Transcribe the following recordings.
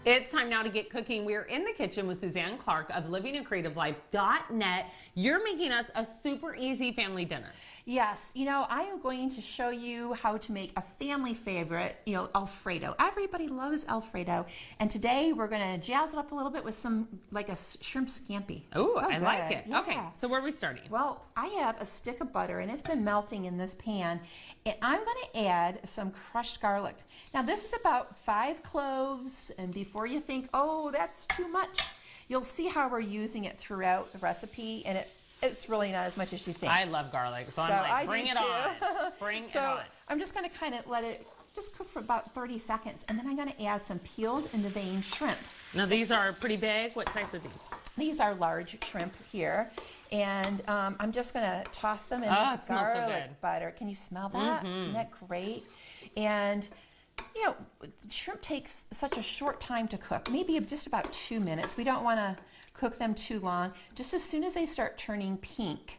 It's time now to get cooking. We're in the kitchen with Suzanne Clark of livingacreativelife.net. You're making us a super easy family dinner. Yes, I am going to show you how to make a family favorite, Alfredo. Everybody loves Alfredo. And today we're going to jazz it up a little bit with some, like a shrimp scampi. Oh, so I like it. Yeah. Okay, so where are we starting? Well, I have a stick of butter and it's been melting in this pan. And I'm going to add some crushed garlic. Now this is about 5 cloves, and before you think, oh, that's too much, you'll see how we're using it throughout the recipe, and it's really not as much as you think. I love garlic, so I'm like, bring it on. Bring it on. I'm just going to kind of let it just cook for about 30 seconds, and then I'm going to add some peeled and deveined shrimp. Now these are pretty big. What size are these? These are large shrimp here, and I'm just going to toss them in this garlic butter. Can you smell that? Isn't that great? And shrimp takes such a short time to cook, maybe just about 2 minutes. We don't want to cook them too long. Just as soon as they start turning pink.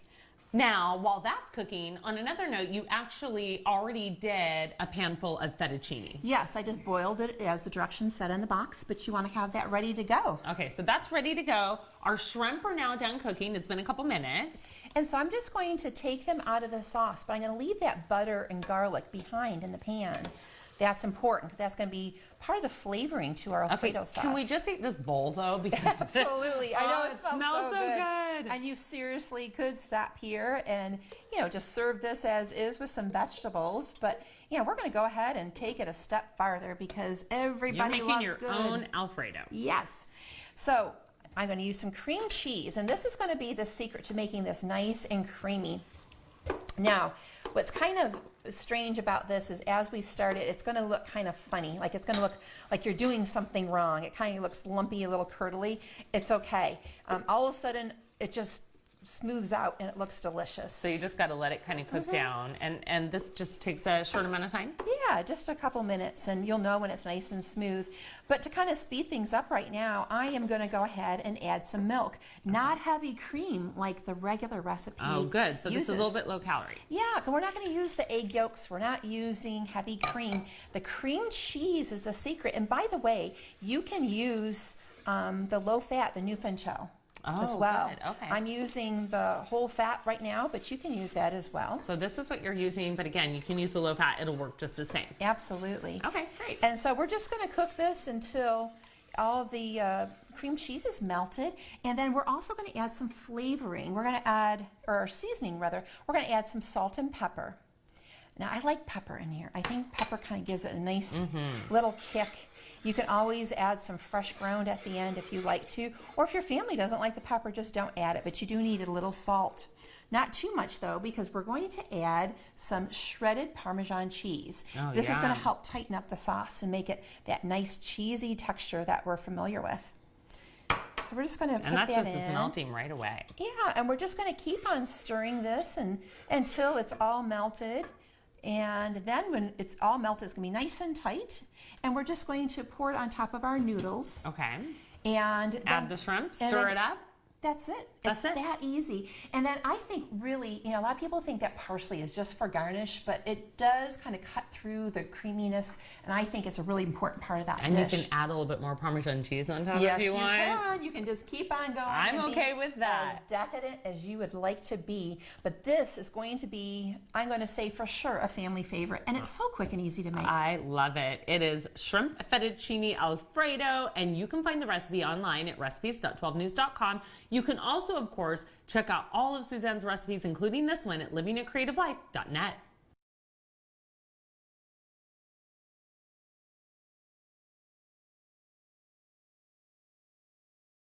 Now, while that's cooking, on another note, you actually already did a pan full of fettuccine. Yes, I just boiled it as the directions said in the box, but you want to have that ready to go. Okay, so that's ready to go. Our shrimp are now done cooking. It's been a couple minutes. And so I'm just going to take them out of the sauce, but I'm going to leave that butter and garlic behind in the pan. That's important because that's going to be part of the flavoring to our Alfredo sauce. Can we just eat this bowl though? Because absolutely, I know it smells so good. And you seriously could stop here and just serve this as is with some vegetables. But we're going to go ahead and take it a step farther because everybody loves your own Alfredo. Yes. So I'm going to use some cream cheese, and this is going to be the secret to making this nice and creamy. Now, what's kind of strange about this is as we start it, it's going to look kind of funny. Like it's going to look like you're doing something wrong. It kind of looks lumpy, a little curdly. It's okay. All of a sudden, it just smooths out and it looks delicious. So you just got to let it kind of cook down. And this just takes a short amount of time? Yeah, just a couple minutes, and you'll know when it's nice and smooth. But to kind of speed things up right now, I am going to go ahead and add some milk. Not heavy cream like the regular recipe. Oh, good. So this is a little bit low calorie. Yeah, we're not going to use the egg yolks. We're not using heavy cream. The cream cheese is the secret. And by the way, you can use the low fat, the Neufchâtel. As well. Good. Okay. I'm using the whole fat right now, but you can use that as well. So this is what you're using, but again, you can use the low fat. It'll work just the same. Absolutely. Okay, great. And so we're just going to cook this until all of the cream cheese is melted, and then we're also going to add some flavoring. We're going to add, or seasoning rather, we're going to add some salt and pepper. Now I like pepper in here. I think pepper kind of gives it a nice little kick. You can always add some fresh ground at the end if you like to, or if your family doesn't like the pepper, just don't add it, but you do need a little salt. Not too much though, because we're going to add some shredded Parmesan cheese. This is going to help tighten up the sauce and make it that nice cheesy texture that we're familiar with. So we're just going to put that in. And that just is melting right away. Yeah, and we're just going to keep on stirring this until it's all melted. And then when it's all melted, it's going to be nice and tight. And we're just going to pour it on top of our noodles. Okay. And add the shrimp, stir it up. That's it. It's that easy. And then I think really, a lot of people think that parsley is just for garnish, but it does kind of cut through the creaminess, and I think it's a really important part of that dish. And you can add a little bit more Parmesan cheese on top if you want. Yes, you can. You can just keep on going. I'm okay with that. As decadent as you would like to be, but this is going to be, I'm going to say for sure, a family favorite, and it's so quick and easy to make. I love it. It is Shrimp Fettucini Alfredo, and you can find the recipe online at recipes.12news.com. You can also, of course, check out all of Suzanne's recipes, including this one, at livingacreativelife.net.